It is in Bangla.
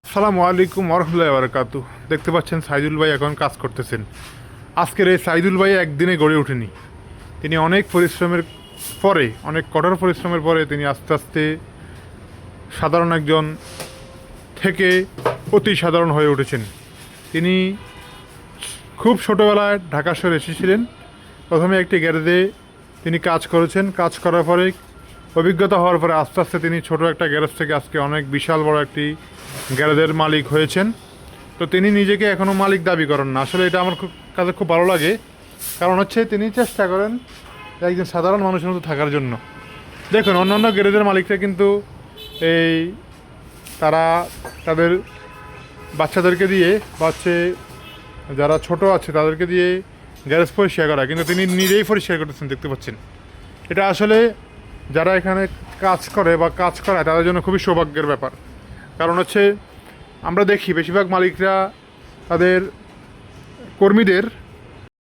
আসসালামু আলাইকুম ওরহমতুল্লাহি ওয়া বারাকাতুহু। দেখতে পাচ্ছেন সাইদুল ভাই এখন কাজ করতেছেন। আজকের এই সাইদুল ভাই একদিনে গড়ে ওঠেনি। তিনি অনেক পরিশ্রমের পরে, অনেক কঠোর পরিশ্রমের পরে তিনি আস্তে আস্তে সাধারণ একজন থেকে অতি সাধারণ হয়ে উঠেছেন। তিনি খুব ছোটোবেলায় ঢাকা শহরে এসেছিলেন। প্রথমে একটি গ্যারেজে তিনি কাজ করেছেন। কাজ করার পরে অভিজ্ঞতা হওয়ার পরে আস্তে আস্তে তিনি ছোট একটা গ্যারেজ থেকে আজকে অনেক বিশাল বড় একটি গ্যারেজের মালিক হয়েছেন। তো তিনি নিজেকে এখনও মালিক দাবি করেন না। আসলে এটা আমার কাছে খুব ভালো লাগে, কারণ হচ্ছে তিনি চেষ্টা করেন একজন সাধারণ মানুষের মতো থাকার জন্য। দেখুন, অন্যান্য গ্যারেজের মালিকরা কিন্তু এই তারা তাদের বাচ্চাদেরকে দিয়ে বা হচ্ছে যারা ছোট আছে তাদেরকে দিয়ে গ্যারেজ পরিষ্কার করা, কিন্তু তিনি নিজেই পরিষ্কার করতেছেন। দেখতে পাচ্ছেন, এটা আসলে যারা এখানে কাজ করে বা কাজ করায় তাদের জন্য খুবই সৌভাগ্যের ব্যাপার। কারণ হচ্ছে আমরা দেখি বেশিরভাগ মালিকরা তাদের কর্মীদের